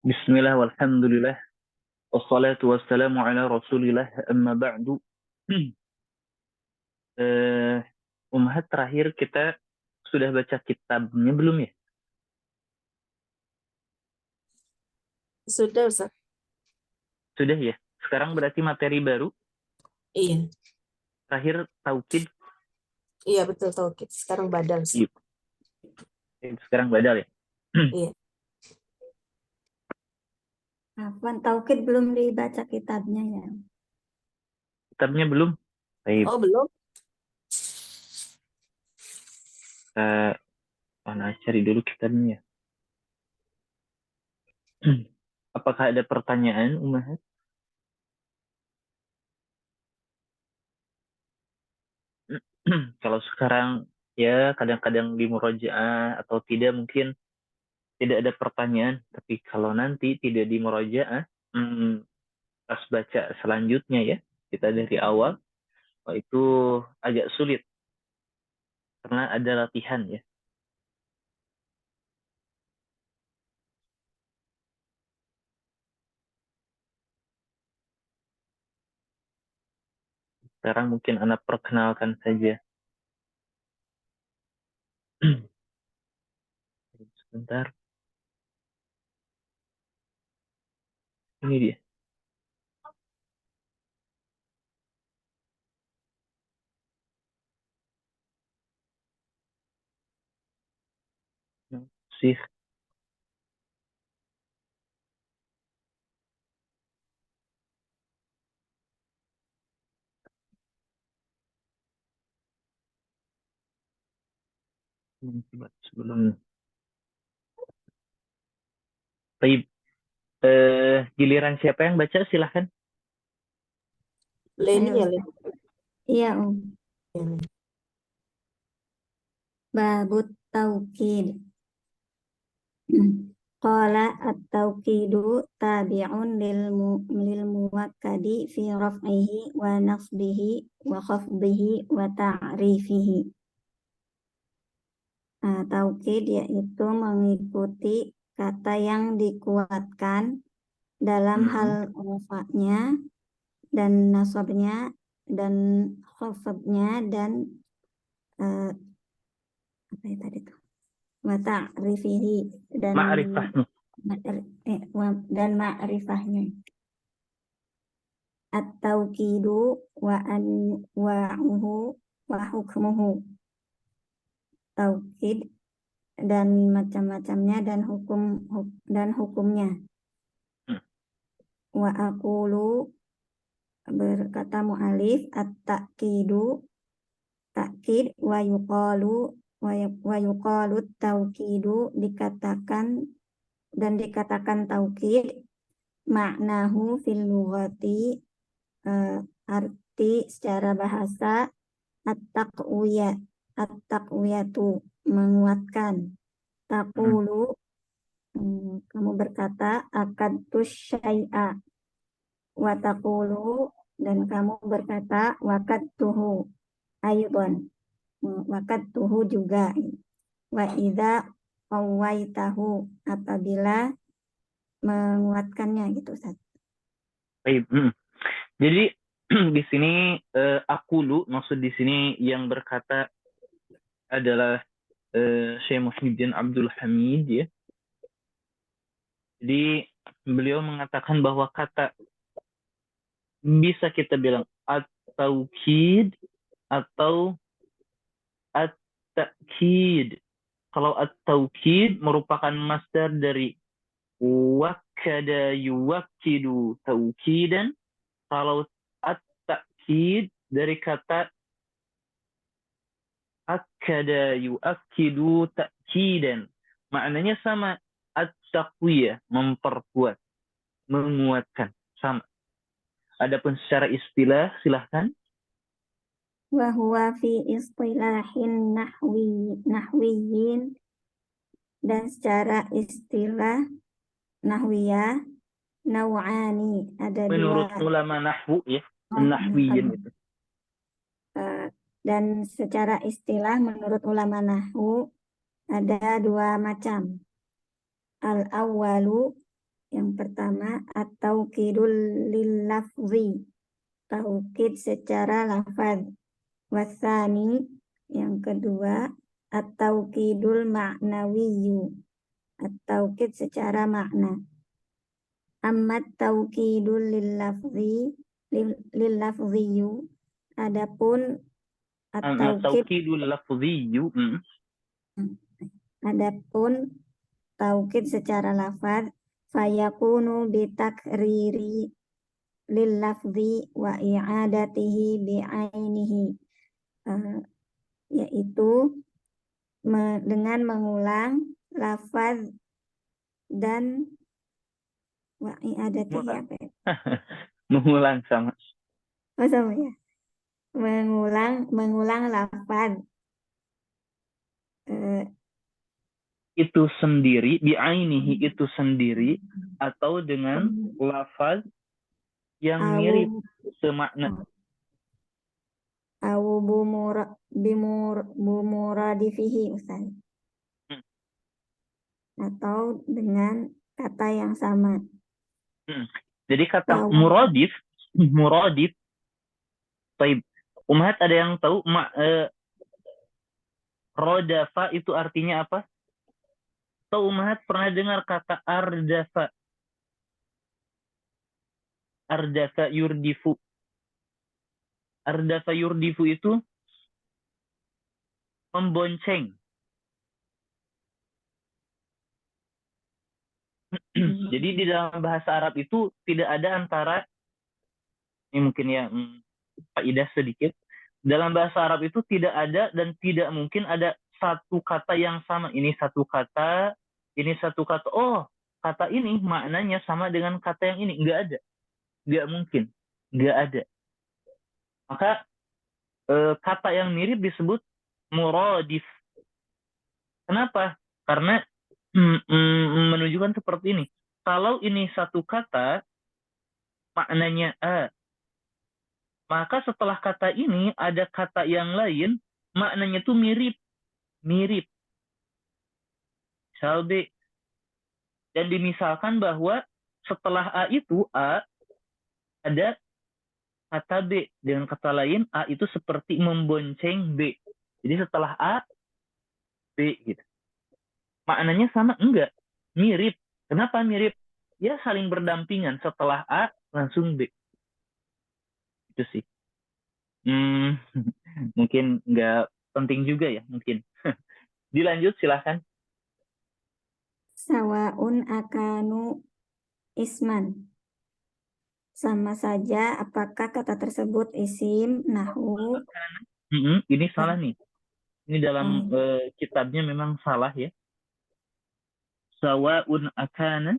Bismillah walhamdulillah wassalatu wassalamu ala rasulillah amma ba'du. Ummahat, terakhir kita sudah baca kitabnya belum ya? Sudah, Ustaz. Sudah ya? Sekarang berarti materi baru. Iya. Terakhir taukid. Iya, betul taukid. Sekarang badal, Ustaz. Sekarang badal ya? Iya. Afwan, taukid belum dibaca kitabnya ya. Kitabnya belum? Baik. Oh, belum? Mana cari dulu kitabnya. Apakah ada pertanyaan, Ummahat? Kalau sekarang ya kadang-kadang di murojaah atau tidak mungkin tidak ada pertanyaan, tapi kalau nanti tidak di murojaah, pas baca selanjutnya ya, kita dari awal, itu agak sulit karena ada latihan ya. Sekarang mungkin anak perkenalkan saja. Sebentar. Ini dia. Sih. Sebelum. Baik. Giliran siapa yang baca, silahkan. Leni ya, Ayo. Leni. Iya, Iya, Leni. Babut taukid. Qala at-taukidu tabi'un lil muwakkadi fi raf'ihi wa nasbihi wa khafdihi wa ta'rifihi. Taukid yaitu mengikuti kata yang dikuatkan dalam hal rafa'nya dan nasabnya dan khafdnya dan apa ya tadi tuh? Wa ta'rifihi dan Ma'rifahnya. dan ma'rifahnya. At-taukidu wa anwa'uhu wa hukmuhu. Taukid dan macam-macamnya dan hukumnya. Wa aqulu, berkata mu'alif, at-takidu takkid wa yuqalu taukidu, dikatakan taukid, maknahu fil lughati, arti secara bahasa, at-taqwiyatu, menguatkan. Taqulu, kamu berkata, akadtu syai'a, wa taqulu, dan kamu berkata, wakadtuhu aydon, wakadtuhu juga. Wa idza qawaitahu, apabila menguatkannya gitu, Ustaz. Baik. Jadi di sini akulu, maksud di sini yang berkata adalah Syekh Muhyiddin Abdul Hamid ya. Jadi beliau mengatakan bahwa kata bisa kita bilang at-taukid atau at-ta'kid. Kalau at-taukid merupakan masdar dari wakkada yuwakkidu taukidan. Kalau at-ta'kid dari kata akkada yuakkidu ta'kidan. Maknanya sama. At-taqwiyah, memperkuat, menguatkan, sama. Adapun secara istilah, silahkan. Wa huwa fi istilahin nahwiyin, dan secara istilah nahwiyah, naw'ani, ada Menurut dua. ulama nahwu ya, nahwiyin itu. Dan secara istilah menurut ulama nahwu ada dua macam. Al-awwalu, Yang pertama, at-taukidul lil lafzi, taukid secara lafaz. Wasani, yang kedua, at-taukidul ma'nawiyyu, at-taukid secara makna. Amma taukidul lil lafzi lil lafziyyu, adapun at-taukid Taukidul lafziyyu. adapun taukid secara lafaz fayakunu bitakriri lil lafzi wa i'adatihi bi'ainihi, yaitu dengan mengulang lafaz dan wa i'adatihi apa ya? Mengulang sama. Oh, sama ya. Mengulang lafaz Itu sendiri, bi'ainihi itu sendiri, atau dengan lafaz yang mirip semakna. au bumuradifihi Ustaz. Atau dengan kata yang sama. Jadi kata muradif, taib. Umat ada yang tahu rodafa itu artinya apa? Atau umat pernah dengar kata ardafa? Ardafa yurdifu. Ardafa yurdifu itu membonceng. Jadi di dalam bahasa Arab itu tidak ada antara, ini mungkin ya faedah sedikit. Dalam bahasa Arab itu tidak ada dan tidak mungkin ada satu kata yang sama. Ini satu kata, ini satu kata. Oh, kata ini maknanya sama dengan kata yang ini. Nggak ada. Nggak mungkin. Nggak ada. Maka kata yang mirip disebut muradif. Kenapa? Karena menunjukkan seperti ini. Kalau ini satu kata, maknanya A. Maka setelah kata ini ada kata yang lain, maknanya tuh mirip. Mirip. Misal B. Dan dimisalkan bahwa setelah A itu A, ada kata B. Dengan kata lain, A itu seperti membonceng B. Jadi setelah A, B gitu. Maknanya sama? Enggak. Mirip. Kenapa mirip? Ya saling berdampingan. Setelah A, langsung B. Itu sih. Mungkin nggak penting juga ya, mungkin. Dilanjut, silahkan. Sawaun akanu isman. Sama saja apakah kata tersebut isim, nahu. Ini salah nih. Ini dalam kitabnya memang salah ya. Sawaun akana.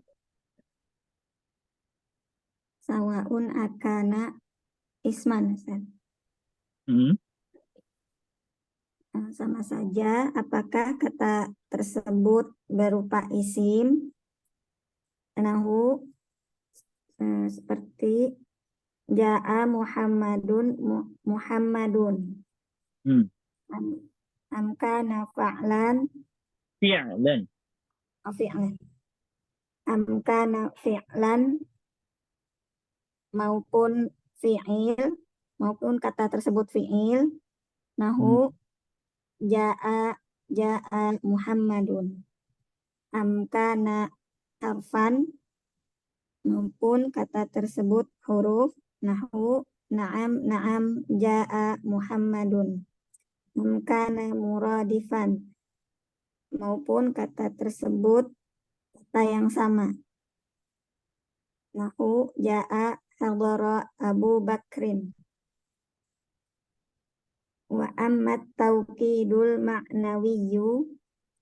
Sawaun akana isman. Sama saja apakah kata tersebut berupa isim, nahu, seperti ja'a Muhammadun Muhammadun. Amkana fa'lan Fi'lan. fi'lan. Amkana fi'lan maupun fi'il, maupun kata tersebut fi'il, nahu ja'a Muhammadun. Amkana harfan, maupun kata tersebut huruf, nahu na'am ja'a Muhammadun. Amkana muradifan, maupun kata tersebut kata yang sama, nahu ja'a hadara Abu Bakrin. Wa ammat taukidul ma'nawiyyu,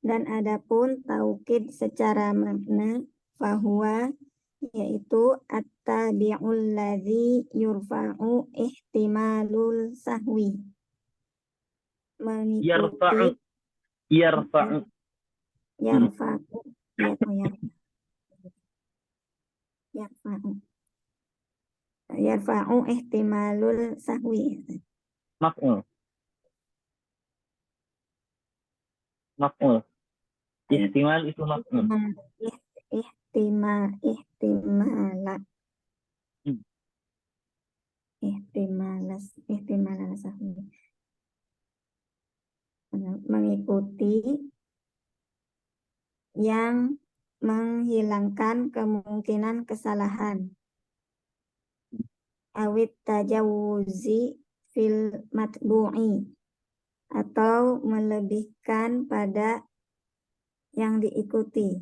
dan adapun taukid secara makna, fahuwa, yaitu at-tabi'ul ladzi yurfa'u ihtimalul sahwi, mengikuti Yarfa'u. Yarfa'u ihtimalul sahwi. Maf'ul. Ihtimal itu maf'ul. ihtimala Hmm. ihtimala sahwi. Mengikuti yang menghilangkan kemungkinan kesalahan. Awit tajawuzi fil matbu'i, atau melebihkan pada yang diikuti.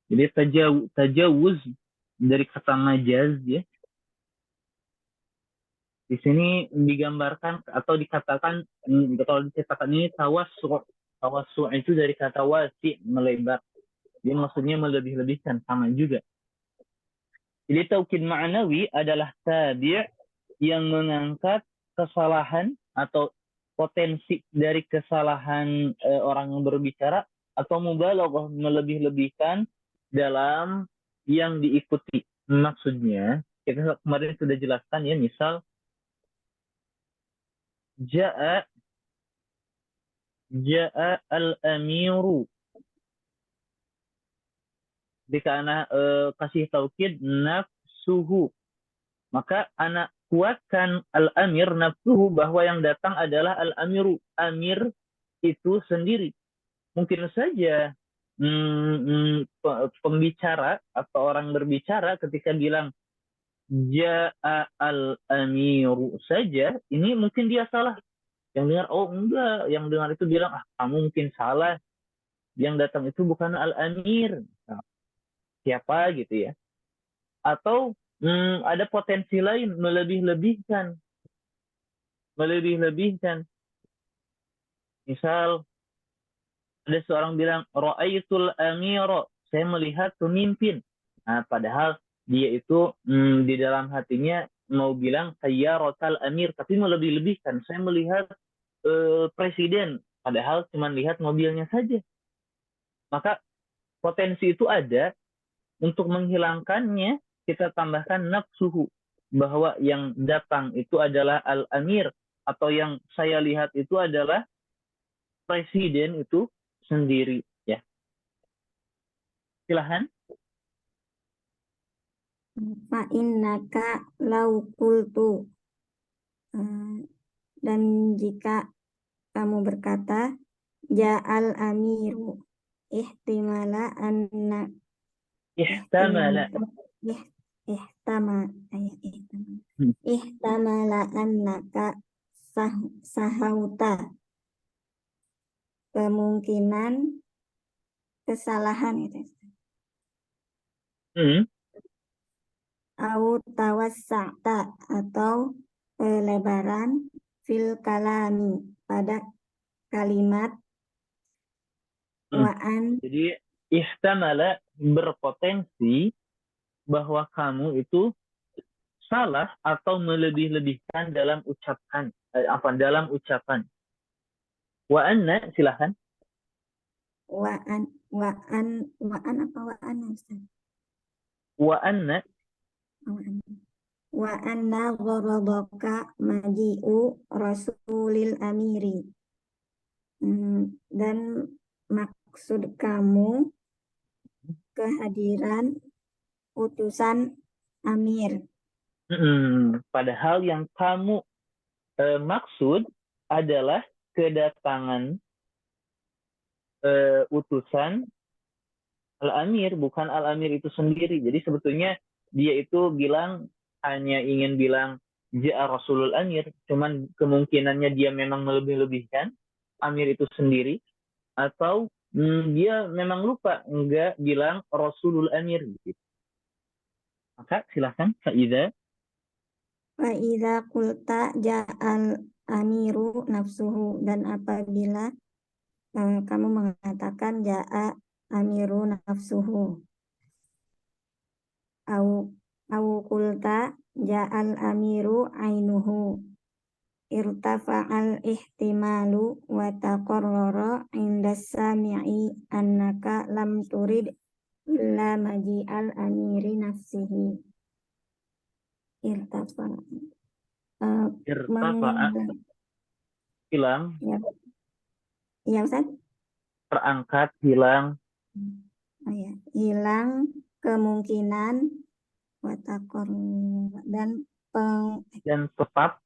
Jadi tajawuz dari kata majaz ya. Di sini digambarkan atau dikatakan kalau dikatakan ini tawassu. Tawassu itu dari kata wasi, melebar. Dia maksudnya melebih-lebihkan, sama juga. Jadi taukid ma'nawi adalah tabi' yang mengangkat kesalahan atau potensi dari kesalahan orang yang berbicara atau mubalaghah, melebih-lebihkan dalam yang diikuti. Maksudnya, kita kemarin sudah jelaskan ya, misal Ja'a al-amiru. Jika anak kasih taukid nafsuhu, maka anak kuatkan al-amir nafsuhu, bahwa yang datang adalah al-amiru. Amir itu sendiri. Mungkin saja pembicara atau orang berbicara ketika bilang Ja'a al-amiru saja, ini mungkin dia salah. Yang dengar, oh enggak, yang dengar itu bilang, kamu mungkin salah, yang datang itu bukan al-amir. Nah, siapa gitu ya. Atau ada potensi lain, melebih-lebihkan. Misal, ada seorang bilang, ra'aitul amira, saya melihat pemimpin. Nah, padahal dia itu di dalam hatinya mau bilang, sayyaratal amir, tapi melebih-lebihkan. Saya melihat presiden, padahal cuma lihat mobilnya saja. Maka potensi itu ada. Untuk menghilangkannya, kita tambahkan nafsuhu, bahwa yang datang itu adalah al-amir, atau yang saya lihat itu adalah presiden itu sendiri. Ya, silahkan. Fa innaka lau qultu, dan jika kamu berkata ja'al amiru ihtimala anna Ihtamala. ihtamala annaka sahauta, kemungkinan kesalahan itu. Au tawassa'ta, atau pelebaran fil kalami, pada kalimat. Jadi ihtamala berpotensi bahwa kamu itu salah atau melebih-lebihkan dalam ucapan. Dalam ucapan. Wa anna, silahkan. Wa anna gharadaka maji'u rasulil amiri, dan maksud kamu kehadiran utusan amir. Padahal yang kamu maksud adalah kedatangan utusan al-amir, bukan al-amir itu sendiri. Jadi sebetulnya dia itu bilang, hanya ingin bilang ja'a rasulul amir, cuman kemungkinannya dia memang melebih-lebihkan amir itu sendiri, atau dia memang lupa enggak bilang rasulul amir gitu. Maka silahkan fa'idha Qulta ja'al amiru nafsuhu, dan apabila kamu mengatakan ja'a amiru nafsuhu. Au qulta ja'al amiru ainuhu, irtafa'al ihtimalu wa taqarrara indas sami'i annaka lam turid illa maji'al amiri nafsihi. Irtafa'a hilang. Ya Ustaz? Terangkat, hilang. Hilang kemungkinan watakor dan Dan tetap.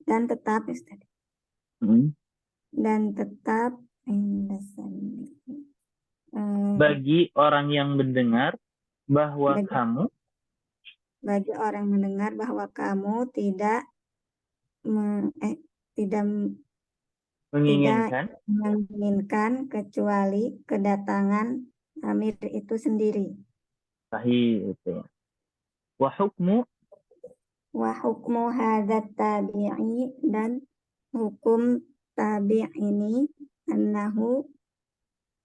dan tetap Ustaz. Dan tetap Bagi orang yang mendengar bahwa bagi- kamu bagi orang mendengar bahwa kamu tidak tidak menginginkan kecuali kedatangan Amir itu sendiri. sahih itu. Wa hukmu hadzat tabi'i dan hukum tabi' ini annahu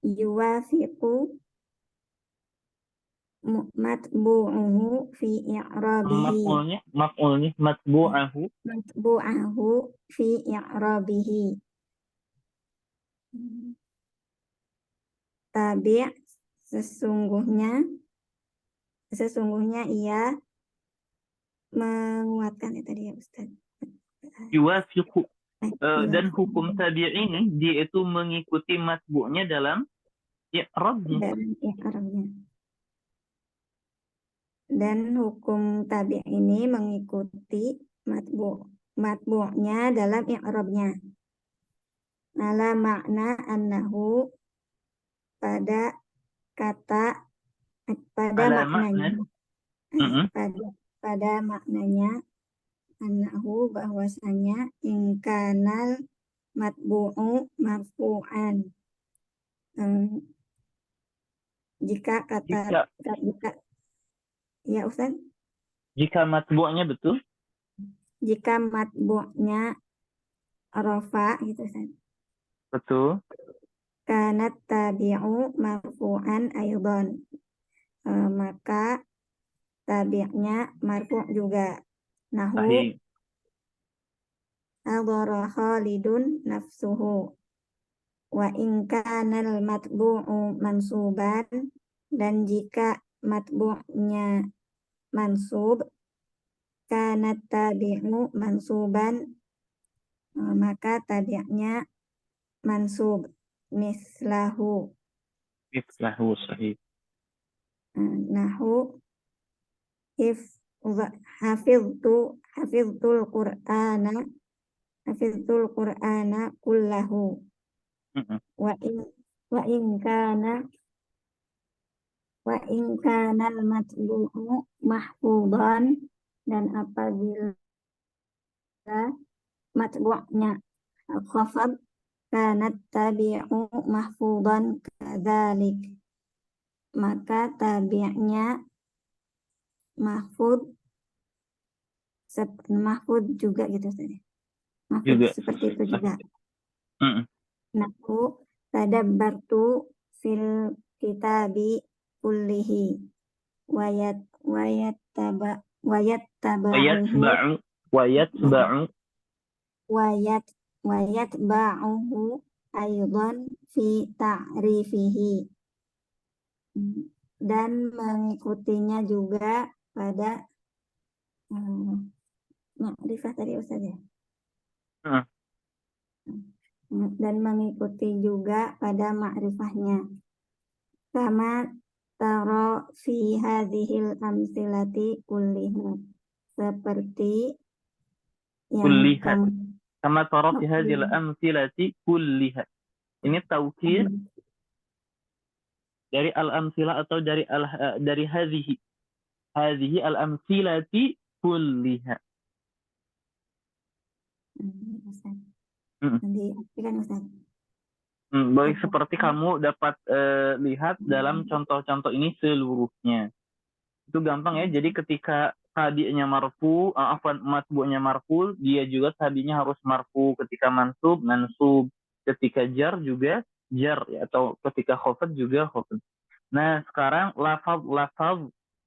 yuwafiqu matbu'uhu fi i'rabihi. Maf'ulnya Matbu'ahu fi i'rabihi. Tabi' sesungguhnya ia menguatkan itu tadi ya Ustaz. yuwafiqu. Dan hukum tabi' ini dia itu mengikuti matbu'nya dalam i'rabnya. Dan hukum tabi' ini mengikuti matbu'nya dalam i'rabnya. Ala makna annahu pada maknanya annahu bahwasanya ingkanal matbu'u marfu'an. Jika ya Ustaz, jika matbu'nya betul, jika matbu'nya rafa gitu Ustaz, betul, kanat tabi'u marfu'an aydan, maka tabi'nya marfu' juga. Nahu hadara Khalidun nafsuhu wa in kanal matbu'u mansuban, dan jika matbu'nya mansub kanat tabi'u mansuban, maka tabi'nya mansub mislahu sahih. Nahu hafiztul Qur'ana kullahu wa in kana al-matbu'u mahfudan, dan apabila matbu'nya khafad kanat tabi'u mahfudan kadzalik, maka tabi'nya mahfud juga gitu saja. Mahfud Juga. seperti itu juga. Nahu tadabbartu fil kitabi kullihi wayatba'uhu aydan fi ta'rifihi, dan mengikutinya juga pada ma'rifah tadi Ustaz ya. Dan mengikuti juga pada ma'rifahnya. Kama tara fi hadhil amsilati kulliha, seperti yang kama tara fi hadhil amsilati kulliha. Ini taukid dari al-amsilah atau dari hadhihi al-amsilati kulliha. Nanti kan Ustaz. Baik, seperti kamu dapat lihat dalam contoh-contoh ini seluruhnya. Itu gampang ya. Jadi ketika tabi'nya marfu, matbu'nya marfu, dia juga tabi'nya harus marfu. Ketika mansub. Ketika jar juga jar ya, atau ketika khafad juga khafad. Nah, sekarang lafaz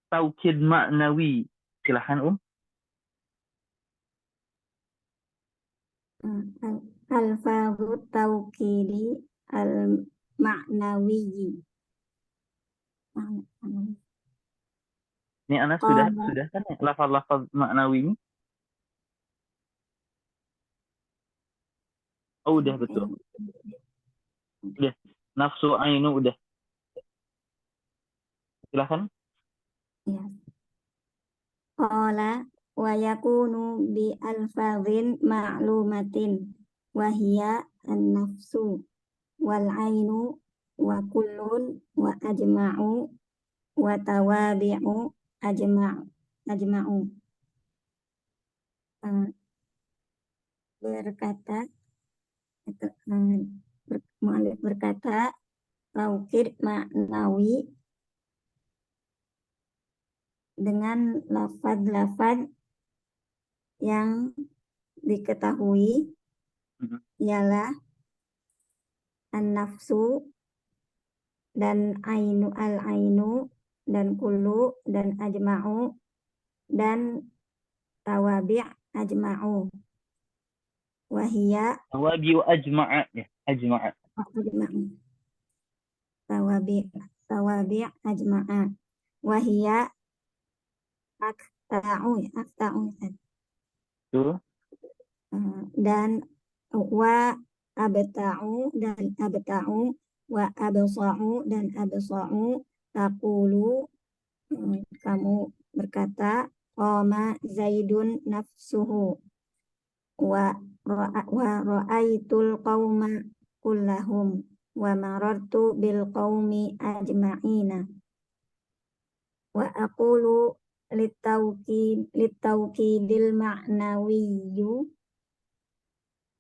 taukid maknawi. Silakan Alfazut taukidi al-ma'nawi. Ini anak sudah kan ya, lafaz maknawi ini? Oh, udah betul. Udah. Nafsu ainu udah. Silakan. Ya. Qala wa yakunu bi alfazin ma'lumatin wa hiya an-nafsu wal ainu wa kullun wa ajma'u wa tawabi'u ajma'u. Berkata mu'allif berkata taukid maknawi dengan lafaz-lafaz yang diketahui ialah an-nafsu dan al-ainu dan kullu dan ajma'u dan tawabi' ajma'u. Wahia Tawabi wa ajma'a ya, ajma'a. ajma'u. Tawabi' ajma'a. Wahia akta'u Tuh. dan wa abta'u dan abta'u wa absa'u dan absa'u. Taqulu kamu berkata qama zaidun nafsuhu wa ra'aitul qauma kullahum wa marartu bil qaumi ajma'ina wa aqulu litawkidil ma'nawiyyu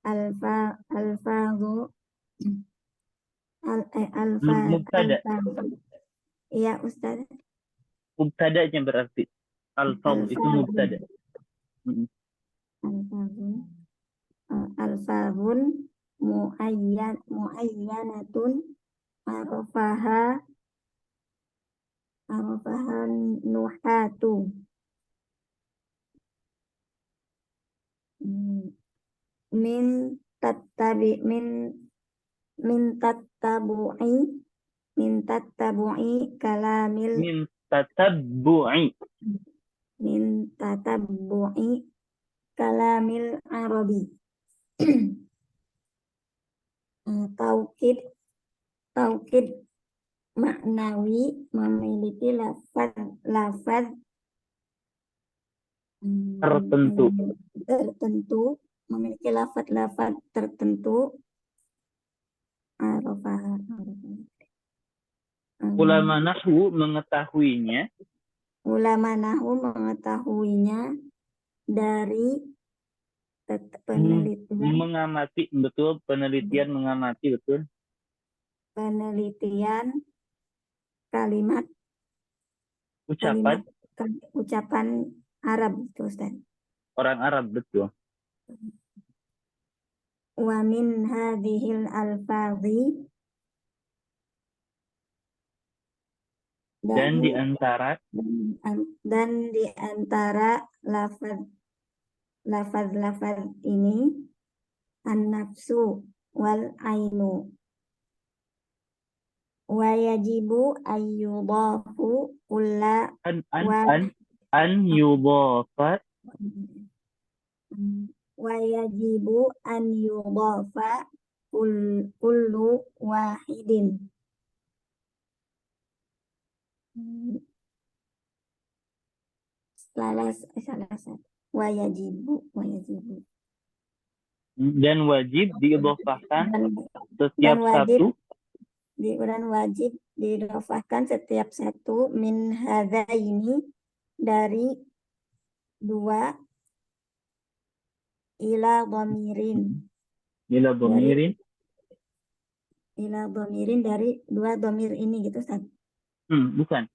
alfazu Mubtada. Ya Ustaz. Mubtada'nya berarti alfaz itu mubtada. Alfazun muayyanatun arafahan nuhatu min tattabu'i kalamil min tatabbu'i kalamil arabi. Taukid maknawi memiliki lafaz tertentu, memiliki lafaz tertentu. Ulama nahwu mengetahuinya. Ulama nahwu mengetahuinya dari penelitian. Mengamati, betul. Penelitian mengamati, betul. Penelitian kalimat ucapan Arab, itu Ustaz. Orang Arab, betul. Wa min hadhil alfazi dan di antara lafaz ini an-nafsu wal ainu wa yajibu ayyudafu kulla an yudafat wa yajibu an yudafa kullu wahidin salah wajibu dan wajib diidhofahkan setiap satu dan wajib diidhofahkan setiap satu min hadzaini dari dua ila dhamirin dari dua dhamir ini gitu Ustaz. Bukan.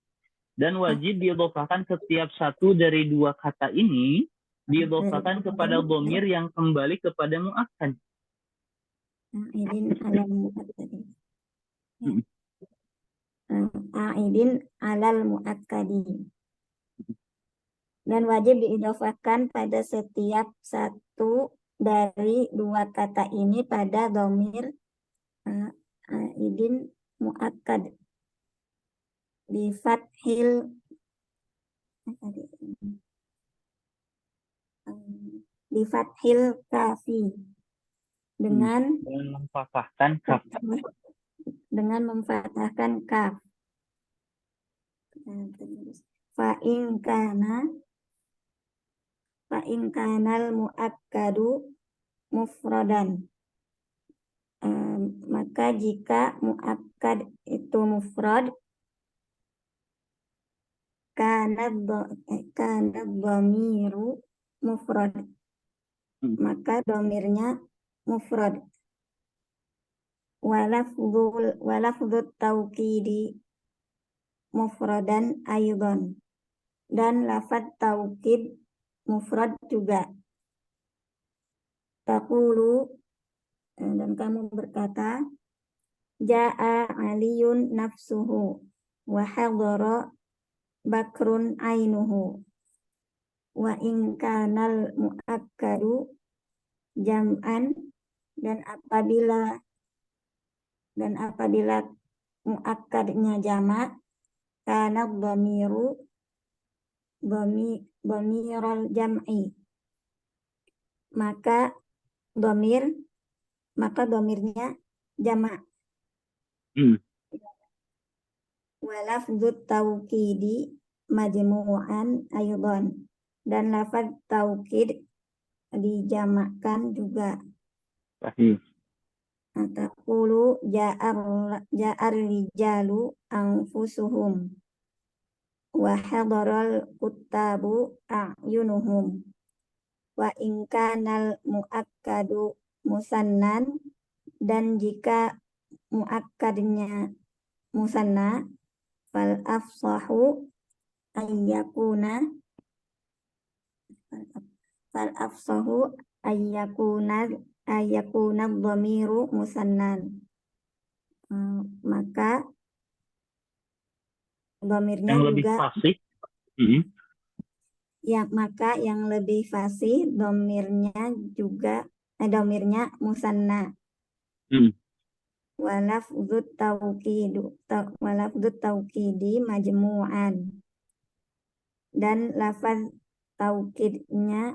Dan wajib diidhofahkan setiap satu dari dua kata ini diidhofahkan kepada dhamir yang kembali kepada muakkad. Aidin alal muakkadi. Dan wajib diidhofahkan pada setiap satu dari dua kata ini pada dhamir aidin muakkad bi fathil kafi dengan memfathahkan kaf. Dengan memfathahkan kaf. Fa in kanal muakkadu mufradan. Maka jika muakkad itu mufrad, kana dhamiru mufrad, maka dhamirnya mufrad. Walafdhu tauqidi mufradan aydan, dan lafaz taukid mufrad juga. Taqulu, dan kamu berkata, Ja'a Aliyun nafsuhu wa hadara Bakrun ainuhu. Wa in kanal muakkadu jam'an, dan apabila muakkadnya jamak, kana dhamiru dhamiral jam'i, maka dhamirnya jamak. Walafdhu tauqidi majmu'an aydan, dan lafaz taukid dijamakkan juga. Sahih. Taqulu ja'ar rijalu anfusuhum wa hadaral kuttabu a'yunuhum. Wa in kanal muakkadu musannan, dan jika muakkadnya musanna, fal afsahu ayyakuna dhamiru musannan. Maka dhamirnya Yang lebih juga fasih. maka yang lebih fasih dhamirnya musanna. Walafdhu tauqidi majmu'an, dan lafaz taukidnya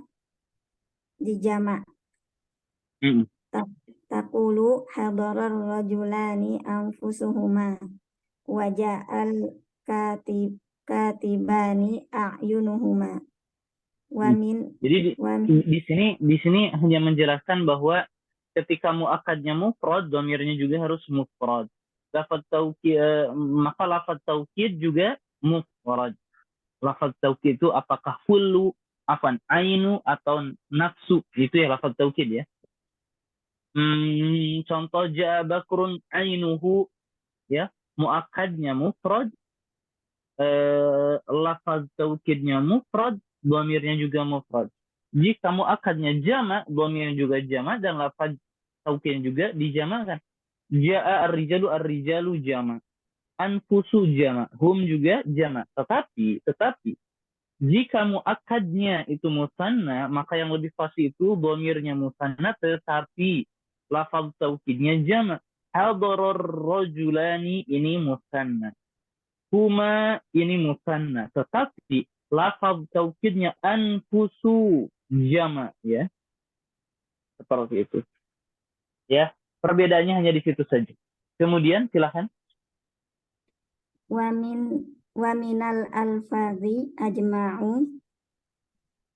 dijamak. Taqulu hadarar rajulani anfusuhuma wa ja'al katibani a'yunuhuma. Jadi di sini hanya menjelaskan bahwa ketika muakkadnya mufrad, dhamirnya juga harus mufrad. Maka lafaz taukid juga mufrad. Lafaz taukid itu apakah kullu, ainu atau nafsu, itu ya lafaz taukid ya. Contoh ja'a bakrun ainuhu, ya, muakkadnya mufrad, lafaz taukidnya mufrad, dhamirnya juga mufrad. Jika muakkadnya jamak, dhamirnya juga jamak, dan lafaz taukidnya juga dijamakkan. Ja'a ar-rijalu jamak, anfusu jamak, hum juga jamak. Tetapi jika muakkadnya itu musanna, maka yang lebih fasih itu dhamirnya musanna, tetapi lafaz taukidnya jamak. Hadarar rajulani ini musanna, huma ini musanna, tetapi lafaz taukidnya anfusu jamak, ya. Seperti itu. Ya, perbedaannya hanya di situ saja. Kemudian silakan. Wa minal alfazi ajma'u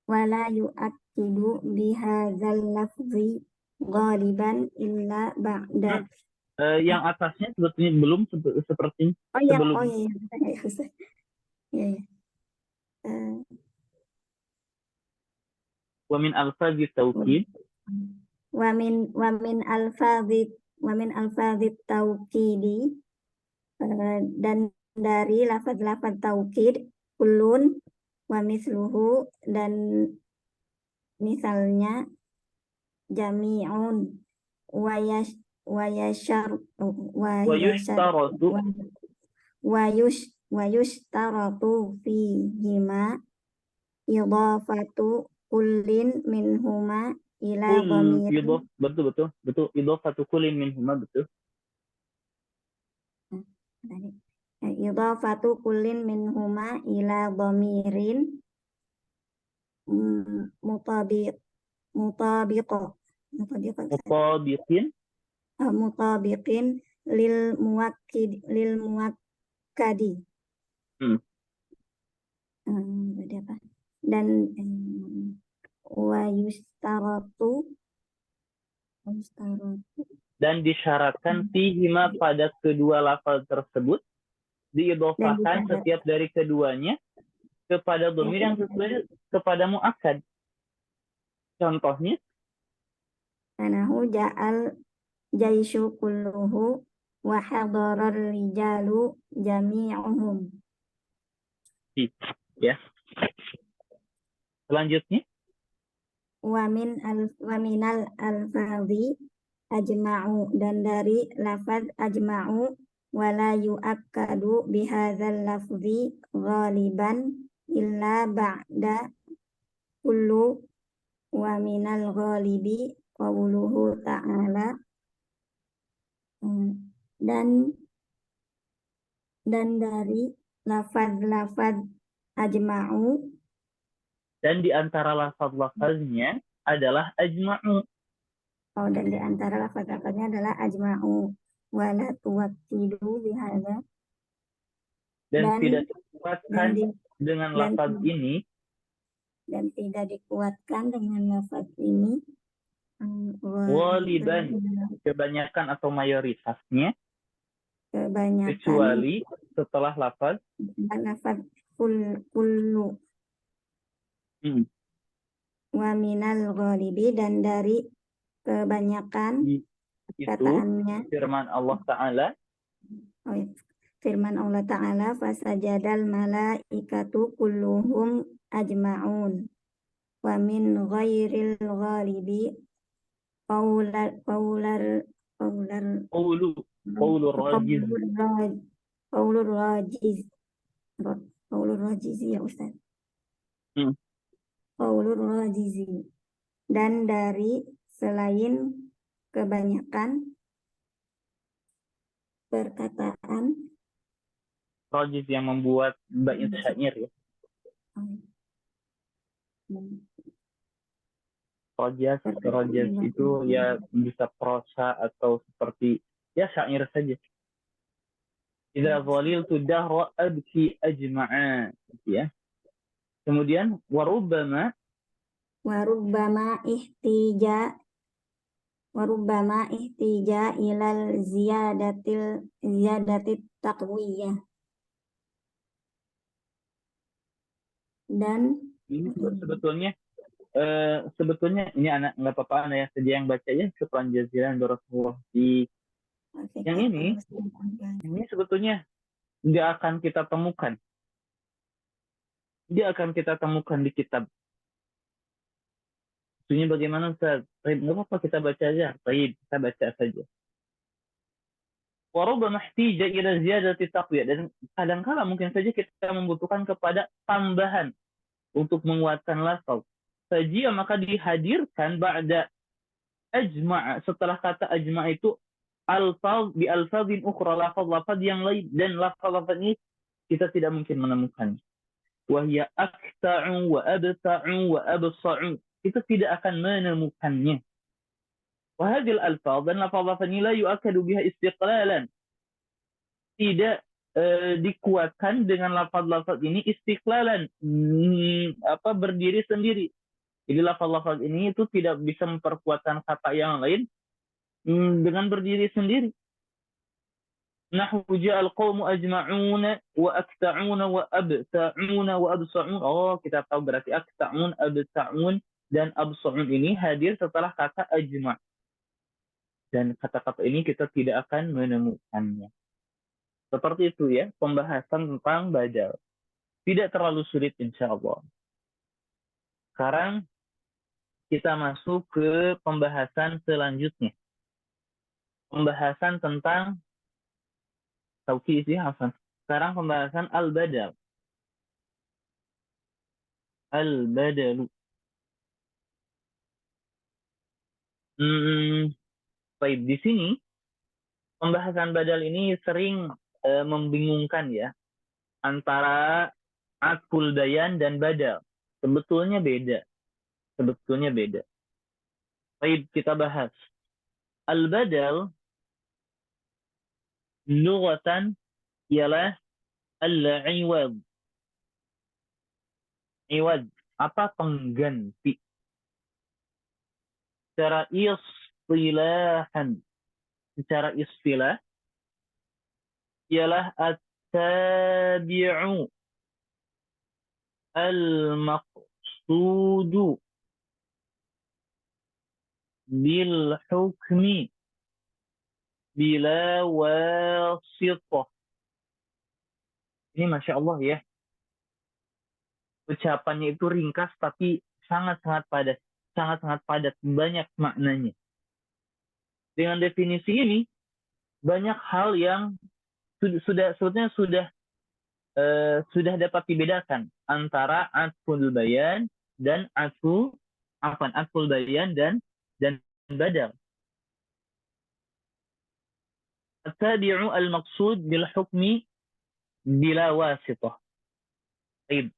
wa la yu'akkidu bihadzal lafzi ghaliban illa ba'da. Yang atasnya sebetulnya belum seperti sebelum. Wa min alfazi taukid. Wa min alfazi taukidi, dan dari lafaz-lafaz taukid, kulun wa misluhu, dan misalnya jami'un wa yushtaratu fihima idhafatu kullin minhuma ila dhamirin. Betul. Idhafatu kullin minhuma, betul. Idhafatu kullin minhuma ila dhamirin mutabiqin lil muwakkadi. Tadi apa? Dan wa yustaratu Dan disyaratkan fihima pada kedua lafaz tersebut dan diidhofahkan disyarat setiap dari keduanya kepada dhamir yang sesuai kepada muakkad. Contohnya, anahu ja'al jaishu kulluhu wa hadarar rijalu jami'uhum. ya. Selanjutnya, Wa minal alfadhi ajma'u, dan dari lafaz ajma'u wala yu'akkadu bihadzal lafzi ghaliban illa ba'da kullu wa minal ghalibi qawluhu ta'ala. Dan dari lafaz-lafaz ajma'u, dan di antara lafaz-lafaznya adalah ajma'u. dan di antara lafaz-lafaznya adalah ajma'u wala tuwakkidu bihadza, Dan dan tidak dikuatkan dengan dan lafaz ini dan tidak dikuatkan dengan lafaz ini ghaliban, kebanyakan atau mayoritasnya, kebanyakan kecuali setelah lafaz kullu wa minal ghalibi, dan dari kebanyakan itu kataannya firman Allah Ta'ala, firman Allah Ta'ala, fasajadal malaikatu kulluhum ajma'un wa min ghairil ghalibi qaulur rajiz ya Ustaz. Qaulur rajizi, dan dari selain kebanyakan perkataan rajiz yang membuat bait syair ya. Rajas itu ya bisa prosa atau seperti ya syair saja. Idza dhaliltu dahra abki ajma'a, ya. Kemudian warubbama ihtija ilal ziyadatit taqwiyah, dan ini sebetulnya ini anak nggak apa-apa, anak yang saja yang baca ya, syukran jazilan barakallahu fi. Yang ini sebetulnya nggak akan kita temukan. Dia akan kita temukan di kitab. Maksudnya bagaimana Ustaz? Baik, nggak apa-apa kita baca aja. Baik, kita baca saja. Warubbama ihtija ila ziyadati taqwiyah, dan kadang-kala mungkin saja kita membutuhkan kepada tambahan untuk menguatkan lafaz. Sajia maka dihadirkan ba'da ajma'a, setelah kata ajma' itu alfaz bi alfazin ukhra, lafaz-lafaz yang lain, dan lafaz-lafaz ini kita tidak mungkin menemukan. Wahya akta'u wa abta'u wa absa'u, kita tidak akan menemukannya. Wahadil alfaz, dan lafaz-lafaz ini la yu'akkadu biha istiqlalan, tidak dikuatkan dengan lafaz-lafaz ini istiqlalan, berdiri sendiri. Jadi lafaz-lafaz ini itu tidak bisa memperkuatkan kata yang lain dengan berdiri sendiri. Nahwu ja'al qawmu ajma'una wa akta'una wa abta'una wa absa'un. Oh, kita tahu berarti akta'un, abta'un, dan absa'un ini hadir setelah kata ajma'. Dan kata-kata ini kita tidak akan menemukannya. Seperti itu ya, pembahasan tentang badal. Tidak terlalu sulit insya Allah. Sekarang kita masuk ke pembahasan selanjutnya. Pembahasan tentang tauqid ya, Hasan. Sekarang pembahasan al-badal. Al-badalu. Baik, di sini pembahasan badal ini sering membingungkan ya, antara atful bayan dan badal. Sebetulnya beda. Baik, kita bahas. Al-badal lughatan ialah al-iwad. Iwad, apa pengganti? Secara istilahan, secara istilah ialah at-tabi'u al-maqsudu bil hukmi bila wasitah. Ini Masya Allah ya. Ucapannya itu ringkas tapi sangat-sangat padat. Sangat-sangat padat. Banyak maknanya. Dengan definisi ini, banyak hal yang sebetulnya sudah dapat dibedakan antara atful bayan dan atful bayan dan badal. At-tabi'u al-maqsud bil hukmi bila wasitah. Baik.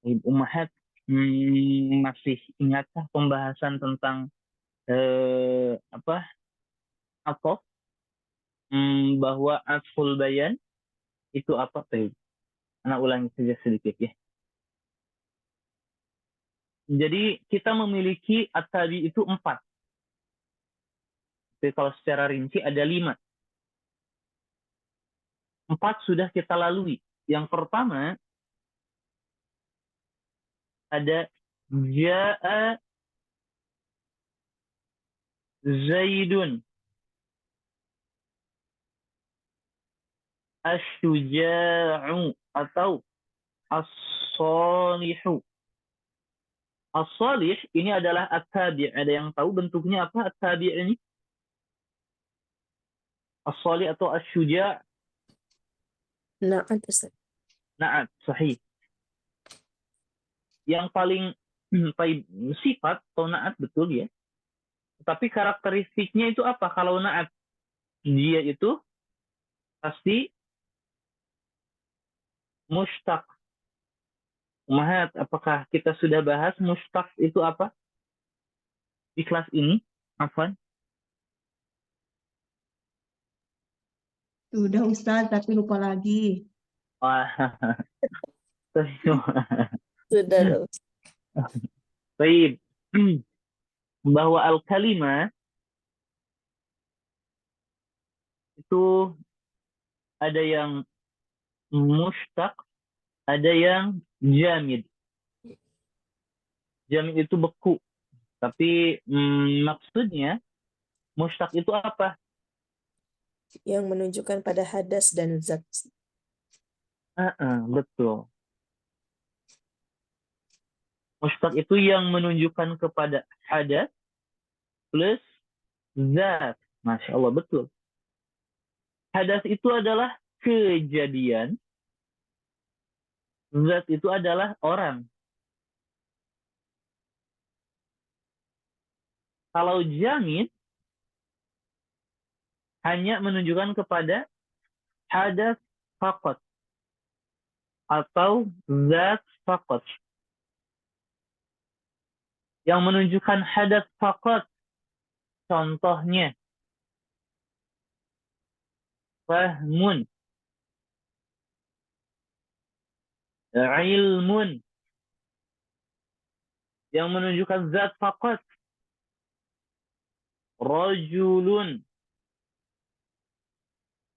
Ummahat, masih ingatkah pembahasan tentang ataf, bahwa atful bayan itu apa? Baik. Anak ulangi saja sedikit ya. Jadi kita memiliki at-tabi itu 4. Jadi kalau secara rinci ada 5. 4 sudah kita lalui. Yang pertama ada ja'a Zaidun asyuja'u atau as-salihu. As-salih ini adalah at-tabi'. Ada yang tahu bentuknya apa at-tabi' ini? As-salih atau as-syuja'? Na'at, Ustaz. Na'at, sahih. Yang paling sifat atau na'at betul ya. Tapi karakteristiknya itu apa? Kalau na'at, dia itu pasti mustaq. Mahat, apakah kita sudah bahas mustaq itu apa di kelas ini? Afwan. Sudah Ustaz, tapi lupa lagi. Wah. Sudah. Baik. Bahwa al-kalimah itu ada yang mustaq, ada yang jamid. Jamid itu beku. Tapi maksudnya mustaq itu apa? Yang menunjukkan pada hadas dan zat. Betul. Mustaq itu yang menunjukkan kepada hadas plus zat. Masya Allah, betul. Hadas itu adalah kejadian. Zat itu adalah orang. Kalau jamid hanya menunjukkan kepada hadas faqat atau zat faqat. Yang menunjukkan hadas faqat, contohnya fahmun, ilmun. Yang menunjukkan zat faqat, rajulun,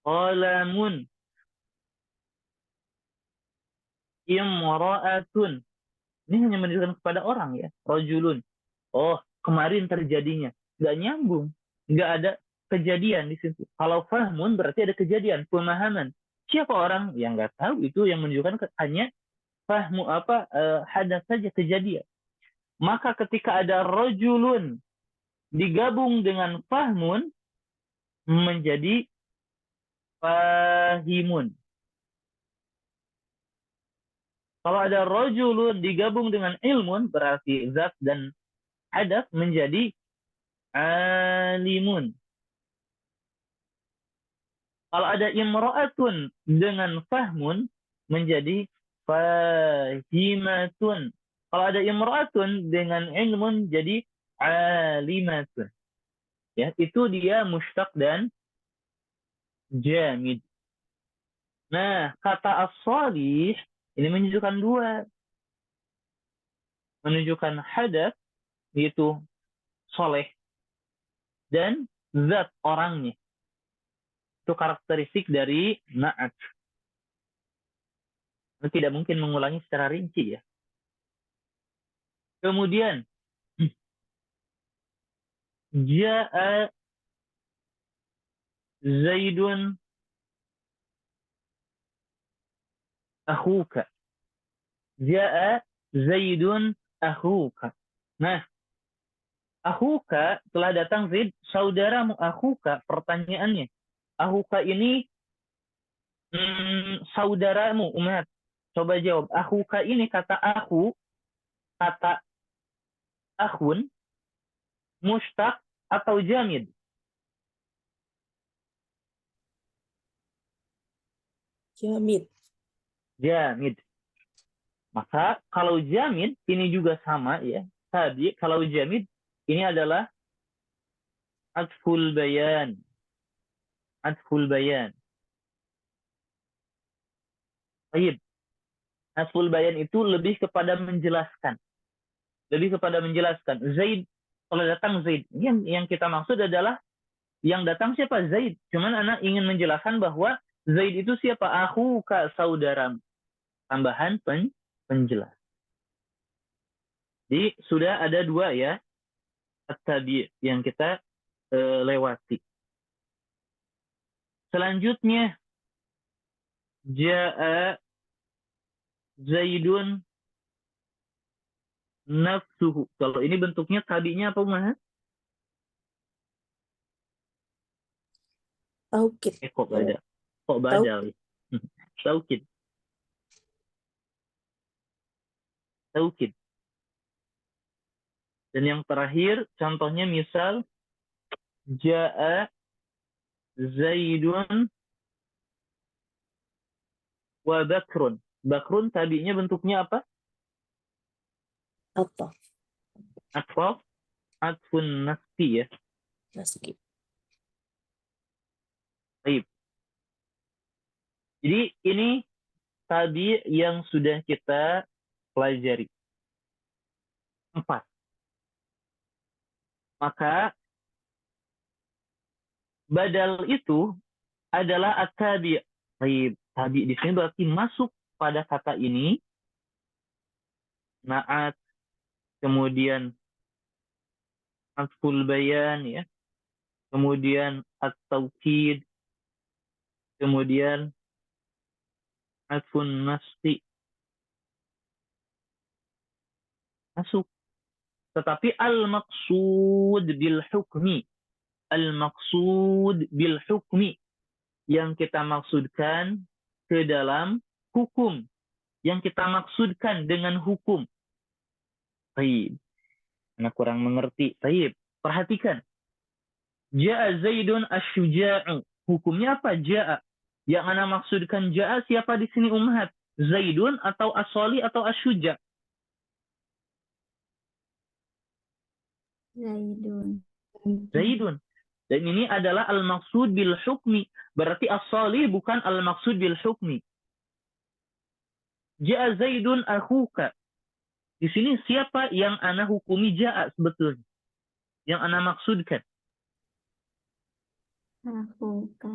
qalamun, imra'atun. Ini hanya menunjukkan kepada orang ya, rajulun. Oh, kemarin terjadinya. Nggak nyambung. Nggak ada kejadian di situ. Kalau fahmun berarti ada kejadian, pemahaman. Siapa orang? Yang nggak tahu, itu yang menunjukkan hanya fahmu hadas saja, kejadian. Maka ketika ada rajulun digabung dengan fahmun menjadi fahimun. Kalau ada rajulun digabung dengan ilmun berarti zat dan hadas menjadi alimun. Kalau ada imra'atun dengan fahmun menjadi fahimatun. Kalau ada imra'atun dengan ilmun jadi alimatun. Ya, itu dia mustaq dan jamid. Nah, kata as-salih ini menunjukkan dua. Menunjukkan hadas, yaitu soleh, dan zat orangnya. Itu karakteristik dari na'at. Tidak mungkin mengulangi secara rinci ya. Kemudian, ja'a Zaidun akhuka. Ja'a Zaidun akhuka. Nah, akhuka telah datang Zaid, saudaramu. Akhuka, pertanyaannya. Akhuka ini saudaramu, umat. Coba jawab. Akhuka ini kata aku, kata akhun, mustaq atau jamid? Jamid. Jamid. Maka kalau jamid ini juga sama ya. Tadi kalau jamid ini adalah atful bayan. Atful bayan. Baik. Atful bayan itu lebih kepada menjelaskan. Lebih kepada menjelaskan. Zaid, kalau datang Zaid, yang kita maksud adalah yang datang siapa? Zaid. Cuman anak ingin menjelaskan bahwa Zaid itu siapa? Akhuka, saudara. Tambahan penjelas. Jadi sudah ada dua ya at-tabi' yang kita lewati. Selanjutnya ja'a Zaidun nafsuhu. Kalau ini bentuknya tabi'nya apa, Umar? Taukid. Kok beda? Kok badal? Taukid. Taukid. Dan yang terakhir, contohnya misal ja'a Zaidun wa Bakrun. Bakrun tabi'nya bentuknya apa? Ataf. Atfaf, atfun nasbi ya. Nasbi. Baik. Jadi ini tabi yang sudah kita pelajari. 4. Maka badal itu adalah at-tabi'. Baik. Tabi di sini berarti masuk pada kata ini. Na'at, kemudian atful bayan ya. Kemudian at-taukid, kemudian atfun nasbi. Masuk. Tetapi al-maqsud bil hukmi. Al-maqsud bil hukmi. Yang kita maksudkan ke dalam hukum. Yang kita maksudkan dengan hukum. Baik. Anak kurang mengerti. Baik. Perhatikan. Ja'a Zaidun asyuja'u. Hukumnya apa? Ja'a. Yang anak maksudkan ja'a siapa di sini umhat? Zaidun atau as-sali atau asyuja'? Zaidun. Zaidun. Dan ini adalah al-maqsud bil hukmi. Berarti as-sali bukan al-maqsud bil hukmi. Ja'a Zaidun akhuka. Di sini siapa yang ana hukumi ja'a sebetulnya? Yang ana maksudkan. Akhuka.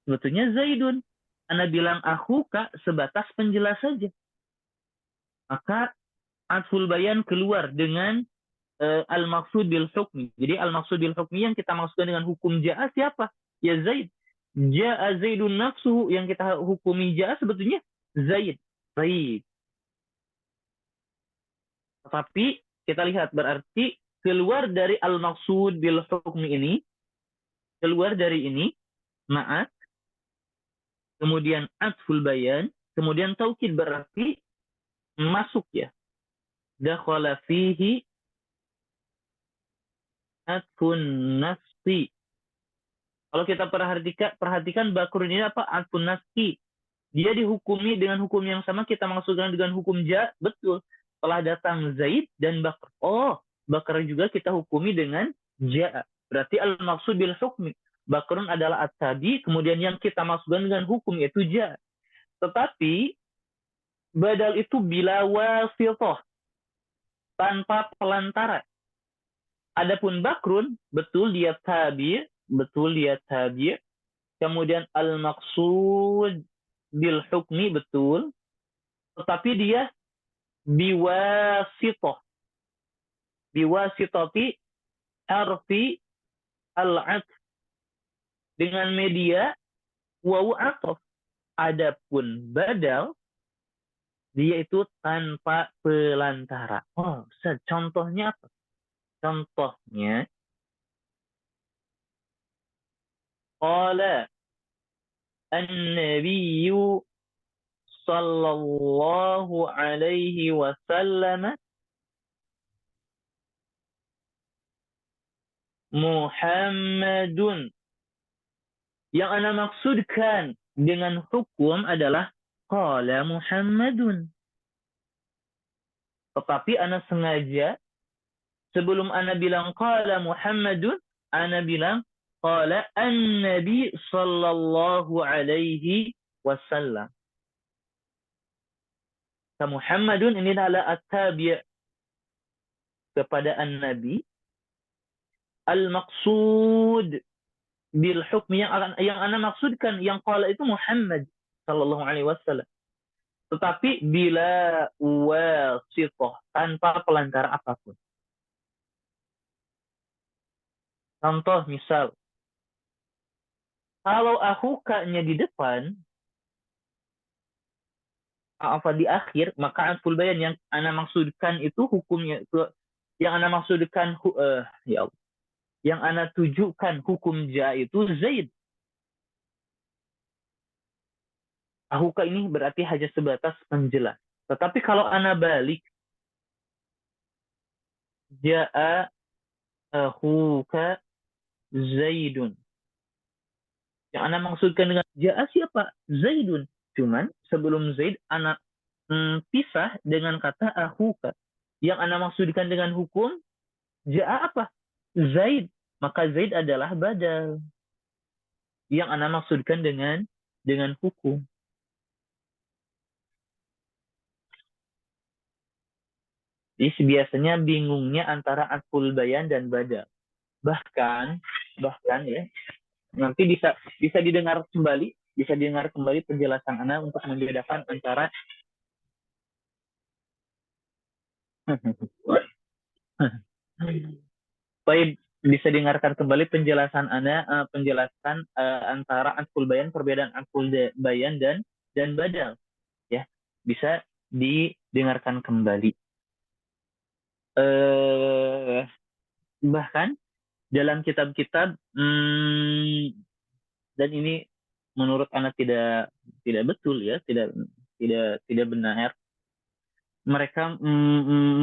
Sebetulnya Zaidun. Ana bilang akhuka sebatas penjelas saja. Maka atful bayan keluar dengan al-maqsud bil hukmi. Jadi al-maqsud bil hukmi yang kita maksudkan dengan hukum ja'a siapa? Ya Zaid. Ja'a Zaidun nafsuhu, yang kita hukumi ja'a sebetulnya Zaid. Baik. Tapi kita lihat berarti keluar dari al-maqsud bil hukmi ini, keluar dari ini, na'at, kemudian atful bayan, kemudian taukid, berarti masuk ya. Dakhala fihi atfun nasbi. Kalau kita perhatikan Bakrun ini apa? Atfun nasbi. Dia dihukumi dengan hukum yang sama, kita maksudkan dengan hukum ja, betul. Telah datang Zaid dan Bakr. Oh, Bakr juga kita hukumi dengan ja. Berarti al-maksud bil hukmi. Bakrun adalah at-tabi, kemudian yang kita masukkan dengan hukum yaitu ja. Tetapi badal itu bila wasithah, tanpa pelantara. Adapun bakrun, betul dia tabi, kemudian al-maqsud bil hukmi, betul, tetapi dia biwasitati harfi al-'atf, dengan media wawu ataf. Adapun badal dia itu tanpa pelantara. Oh, Ustaz, contohnya apa? Contohnya qala an-nabiyyu sallallahu alaihi wasallam Muhammadun. Yang ana maksudkan dengan hukum adalah qala Muhammadun. Tetapi ana sengaja sebelum ana bilang qala Muhammadun, ana bilang qala an-nabi sallallahu alaihi wasallam. Muhammadun ini adalah at-tabi' kepada an-nabi. Al-maqsud bil hukmi, yang ana maksudkan yang qala itu Muhammad sallallahu alaihi wasallam. Tetapi bila wasithah, tanpa pelantara apapun. Contoh misal, kalau akhuka-nya di depan, apa di akhir, maka atful bayan yang ana maksudkan itu hukumnya itu, yang ana maksudkan ya Allah, yang ana tujukan hukum ja itu Zaid. Akhuka ini berarti hanya sebatas penjelas. Tetapi kalau ana balik, ja'a akhuka Zaidun. Yang ana maksudkan dengan ja'a siapa? Zaidun. Cuman sebelum Zaid ana pisah dengan kata akhuka. Yang ana maksudkan dengan hukum ja'a apa? Zaid. Maka Zaid adalah badal. Yang ana maksudkan dengan hukum. Jadi biasanya bingungnya antara atful bayan dan badal. Bahkan ya, nanti bisa didengar kembali penjelasan ana untuk membedakan antara baik, bisa dengarkan kembali penjelasan ana, antara atful bayan, perbedaan atful bayan dan badal, ya, bisa didengarkan kembali. Bahkan dalam kitab-kitab, dan ini menurut ana tidak betul, ya, tidak benar. Mereka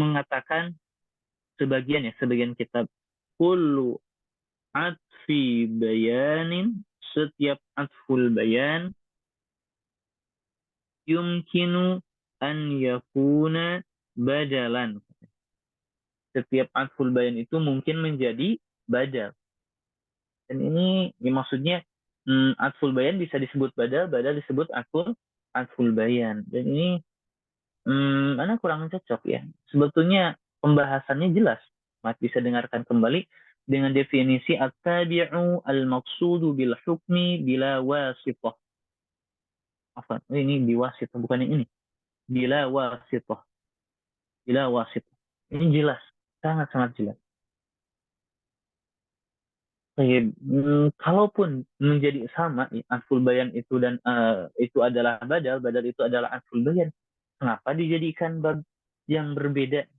mengatakan sebagian kitab, kullu atfi bayanin, setiap atful bayan, yumkinu an yakuna badalan. Setiap atful bayan itu mungkin menjadi badal. Dan ini maksudnya atful bayan bisa disebut badal disebut atful bayan. Dan ini ana kurang cocok, ya. Sebetulnya pembahasannya jelas. Mas bisa dengarkan kembali dengan definisi at-tabi'u al-maqsudu bil hukmi bila wasithah. Apa? Ini biwasithah, bukan yang ini. Bila wasithah. Ini jelas, sangat jelas. Kalaupun menjadi sama, atful bayan itu dan itu adalah badal itu adalah atful bayan, kenapa dijadikan bab yang berbeda?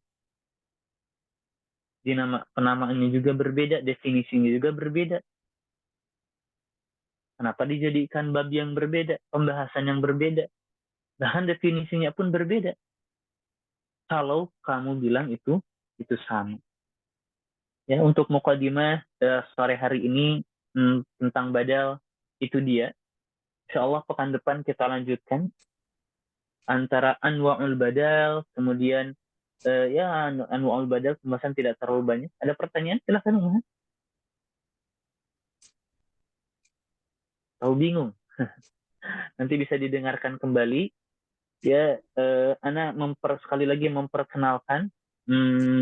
Penamaannya juga berbeda, definisinya juga berbeda. Kenapa dijadikan bab yang berbeda, pembahasan yang berbeda, bahkan definisinya pun berbeda? Kalau kamu bilang itu sama. Ya, untuk mukadimah sore hari ini tentang badal itu dia. Insyaallah pekan depan kita lanjutkan antara anwa'ul badal, kemudian anwa'ul badal, pembahasan tidak terlalu banyak. Ada pertanyaan? Silakan, Mas. tahu bingung. Nanti bisa didengarkan kembali. Ya, Ana sekali lagi memperkenalkan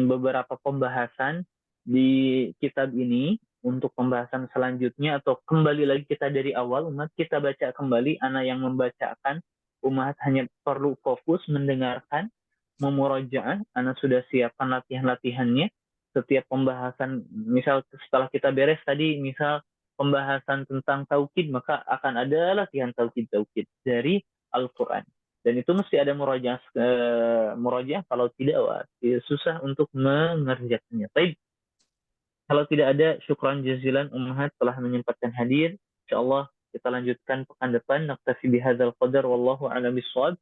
beberapa pembahasan di kitab ini. Untuk pembahasan selanjutnya atau kembali lagi kita dari awal, umat kita baca kembali. Ana yang membacakan, umat hanya perlu fokus mendengarkan, memurojaah. Ana sudah siapkan latihan-latihannya. Setiap pembahasan, misal setelah kita beres tadi, misal pembahasan tentang tauhid, maka akan ada latihan tauhid dari Al-Quran. Dan itu mesti ada murojaah, kalau tidak, wah, susah untuk mengerjakannya. Baik, kalau tidak ada, syukran jazilan Ummahat telah menyempatkan hadir. Insyaallah kita lanjutkan pekan depan. Naktafi bihadzal qadar wallahu a'lam bishawab.